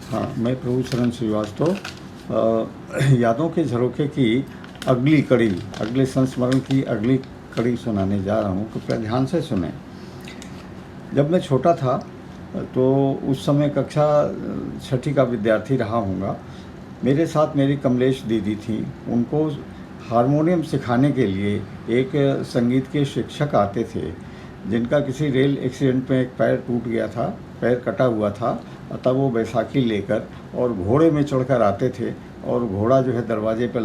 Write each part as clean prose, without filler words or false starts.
हाँ, मैं प्रभु शरण श्रीवास्तव यादों के झरोखे की अगली कड़ी, अगले संस्मरण की अगली कड़ी सुनाने जा रहा हूँ। कृपया ध्यान से सुने। जब मैं छोटा था तो उस समय कक्षा छठी का विद्यार्थी रहा हूँगा। मेरे साथ मेरी कमलेश दीदी थी। उनको हारमोनियम सिखाने के लिए एक संगीत के शिक्षक आते थे, जिनका किसी रेल एक्सीडेंट में एक पैर टूट गया था, पैर कटा हुआ था। तब वो बैसाखी लेकर और घोड़े में चढ़कर आते थे और घोड़ा जो है दरवाजे पर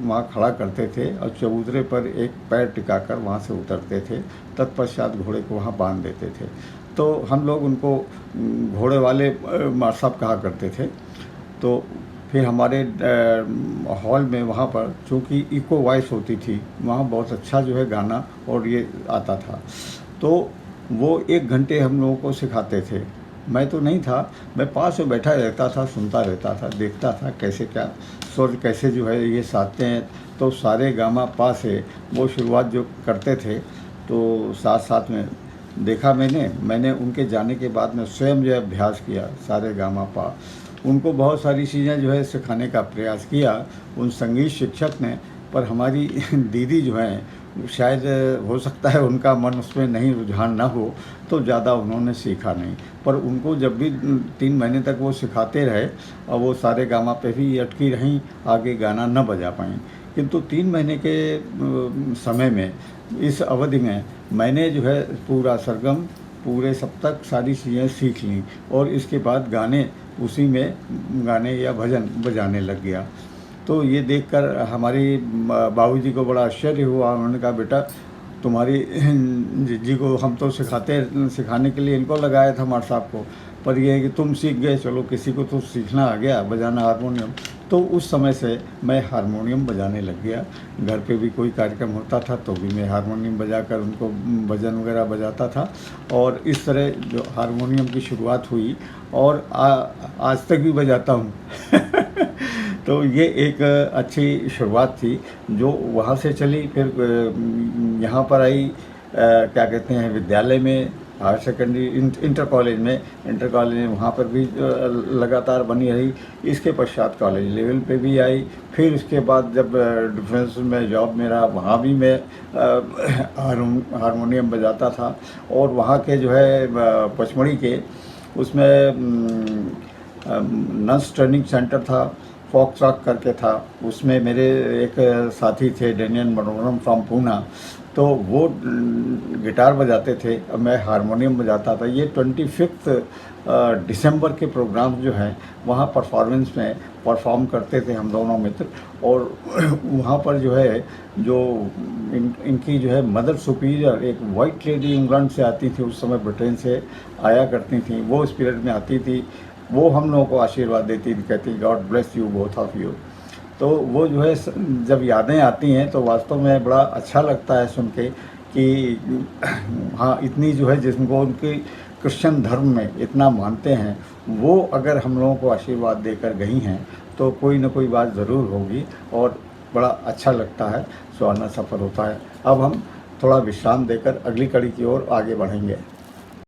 वहाँ खड़ा करते थे और चबूतरे पर एक पैर टिकाकर वहाँ से उतरते थे। तत्पश्चात घोड़े को वहाँ बांध देते थे। तो हम लोग उनको घोड़े वाले मार साहब कहा करते थे। तो फिर हमारे हॉल में वहाँ पर चूँकि इको वॉइस होती थी, वहाँ बहुत अच्छा जो है गाना और ये आता था। तो वो 1 घंटे हम लोगों को सिखाते थे। मैं तो नहीं था, मैं पास में बैठा रहता था, सुनता रहता था, देखता था कैसे क्या स्वर कैसे जो है ये साधते हैं। तो सारे गामा पा से वो शुरुआत जो करते थे, तो साथ साथ में देखा मैंने उनके जाने के बाद में स्वयं जो है अभ्यास किया सारे गामा पा। उनको बहुत सारी चीज़ें जो है सिखाने का प्रयास किया उन संगीत शिक्षक ने। पर हमारी दीदी जो हैं, शायद हो सकता है उनका मन उसमें नहीं रुझान ना हो, तो ज़्यादा उन्होंने सीखा नहीं। पर उनको जब भी 3 महीने तक वो सिखाते रहे और वो सारे गामा पे भी अटकी रहीं, आगे गाना न बजा पाईं। किंतु 3 महीने के समय में, इस अवधि में मैंने जो है पूरा सरगम, पूरे सप्तक सारी चीज़ें सीख लीं और इसके बाद गाने उसी में गाने या भजन बजाने लग गया। तो ये देखकर हमारी बाबूजी को बड़ा आश्चर्य हुआ। उन्होंने कहा, बेटा तुम्हारी जीजी को हम तो सिखाने के लिए इनको लगाया था मार साहब को, पर यह है कि तुम सीख गए, चलो किसी को तो सीखना आ गया बजाना हारमोनियम। तो उस समय से मैं हारमोनियम बजाने लग गया। घर पे भी कोई कार्यक्रम होता था तो भी मैं हारमोनियम बजाकर उनको भजन वगैरह बजाता था। और इस तरह जो हारमोनियम की शुरुआत हुई और आज तक भी बजाता हूँ। तो ये एक अच्छी शुरुआत थी जो वहाँ से चली। फिर यहाँ पर आई, क्या कहते हैं, विद्यालय में, हायर सेकेंडरी, इंटर कॉलेज में वहाँ पर भी लगातार बनी रही। इसके पश्चात कॉलेज लेवल पे भी आई। फिर उसके बाद जब डिफेंस में जॉब मेरा, वहाँ भी मैं हारमोनियम बजाता था। और वहाँ के जो है पचमढ़ी के उसमें नर्स ट्रेनिंग सेंटर था, फोक ट्रक करके था। उसमें मेरे एक साथी थे डेनियन मनोरम फ्रॉम पूना, तो वो गिटार बजाते थे और मैं हारमोनियम बजाता था। ये 25 दिसंबर के प्रोग्राम जो हैं वहाँ परफॉर्मेंस में परफॉर्म करते थे हम दोनों मित्र। और वहाँ पर जो है जो इनकी जो है मदर सुपीरियर, एक वाइट लेडी इंग्लैंड से आती थी, उस समय ब्रिटेन से आया करती थी, वो इस पीरियड में आती थी। वो हम लोगों को आशीर्वाद देती थी, कहती God bless you both of you. तो वो जो है जब यादें आती हैं तो वास्तव में बड़ा अच्छा लगता है सुन के कि हाँ, इतनी जो है जिनको उनके क्रिश्चियन धर्म में इतना मानते हैं, वो अगर हम लोगों को आशीर्वाद देकर गई हैं तो कोई ना कोई बात ज़रूर होगी और बड़ा अच्छा लगता है, सुहाना सफ़र होता है। अब हम थोड़ा विश्राम देकर अगली कड़ी की ओर आगे बढ़ेंगे।